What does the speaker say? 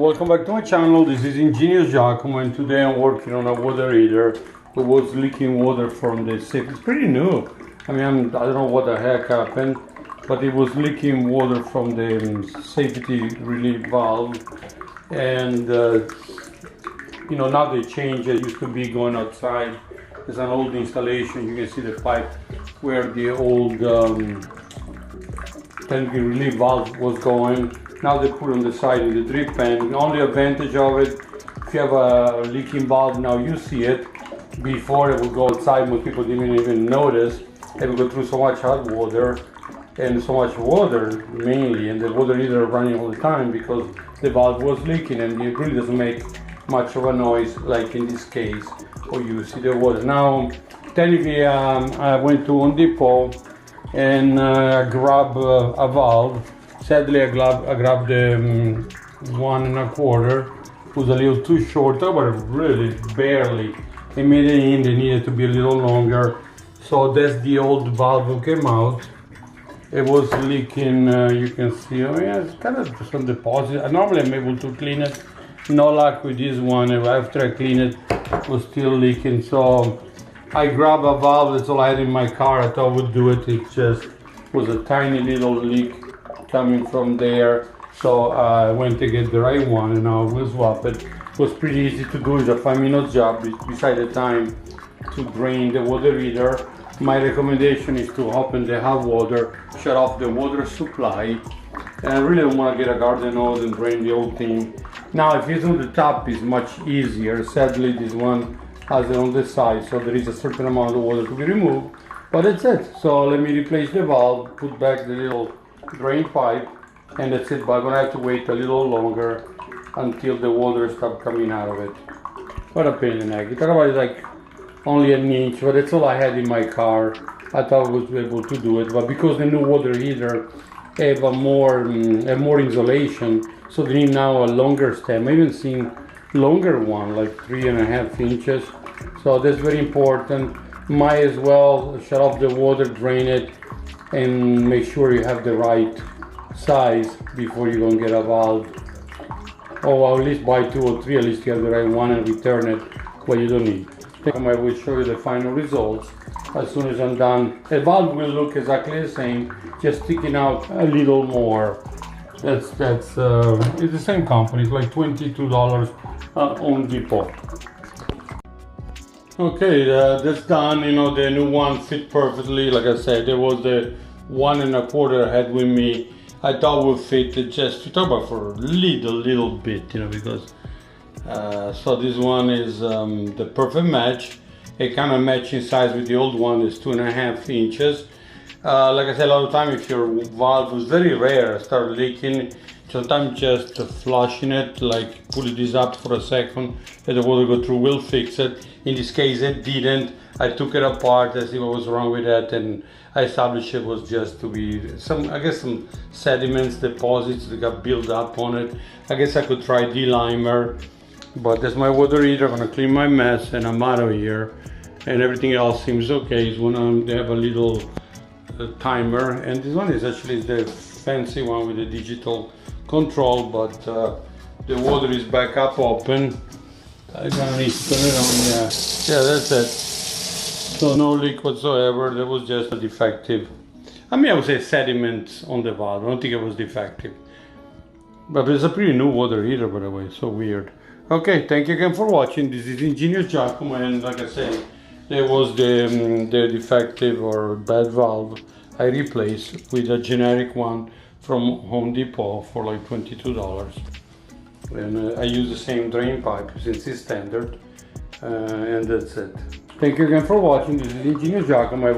welcome back to my channel. This is Ingenious Giacomo, and today I'm working on a water heater that was leaking water from the sink. It's pretty new. I mean, I don't know what the heck happened, but it was leaking water from the safety relief valve. And you know, now they changed. It used to be going outside. It's an old installation. You can see the pipe where the old safety relief valve was going. Now they put on the side of the drip pan. The only advantage of it, if you have a leaking valve, now you see it. Before it would go outside, most people didn't even notice. It would go through so much hot water and so much water mainly, and the water heater running all the time because the valve was leaking, and it really doesn't make much of a noise like in this case. Or you see the water. Now, technically, I went to Home Depot and grabbed a valve. Sadly, I grabbed the 1 1/4. It was a little too short, but really barely. They made it in, they needed to be a little longer. So that's the old valve that came out. It was leaking, you can see, oh yeah, it's kind of some deposit. Normally I'm able to clean it. No luck with this one. After I cleaned it, it was still leaking. So I grabbed a valve, that's all I had in my car. I thought I would do it. It just was a tiny little leak coming from there, so I went to get the right one, and now we'll swap it. It was pretty easy to do. It's a 5-minute job. Beside the time to drain the water heater, my recommendation is to open the hot water, shut off the water supply, and I really don't want to get a garden hose and drain the whole thing. Now if it's on the top, it's much easier. Sadly, this one has it on the side, so there is a certain amount of water to be removed, but that's it. So let me replace the valve, put back the little drain pipe, and that's it. But I'm gonna have to wait a little longer until the water stops coming out of it. What a pain in the neck. You talk about it like only an inch, but that's all I had in my car. I thought I was able to do it, but because the new water heater have a more insulation, so they need now a longer stem. I even seen longer one, like 3.5 inches. So that's very important. Might as well shut off the water, drain it, and make sure you have the right size before you go and get a valve. Or at least buy 2 or 3, at least you have the right one, and return it what you don't need. I will show you the final results as soon as I'm done. The valve will look exactly the same, just sticking out a little more. It's the same company. It's like $22 at Home Depot. Okay, that's done. You know, the new one fit perfectly. Like I said, there was the 1 1/4 I had with me. I thought would fit it just to talk about for a little bit, you know, because so this one is the perfect match. It kind of matching size with the old one. Is 2.5 inches. Like I said, a lot of time, if your valve was very rare, start leaking, sometimes just flushing it, like pulling this up for a second, let the water go through, will fix it. In this case, it didn't. I took it apart, I see what was wrong with that, and I established it was just to be some, I guess, some sediments, deposits that got built up on it. I guess I could try D-Limer, but that's my water heater. I'm gonna clean my mess, and I'm out of here. And everything else seems okay. It's when they have a little timer, and this one is actually the fancy one with the digital control, but the water is back up open. I'm gonna need to turn it on. Yeah, that's it. So no leak whatsoever. That was just a defective, I mean, I would say sediment on the valve. I don't think it was defective, but it's a pretty new water heater, by the way. So weird. Okay, thank you again for watching. This is Ingenious Giacomo, and like I said, there was the defective or bad valve I replaced with a generic one from Home Depot for like $22. And I use the same drain pipe since it's standard, and that's it. Thank you again for watching. This is Ingenious Giacomo.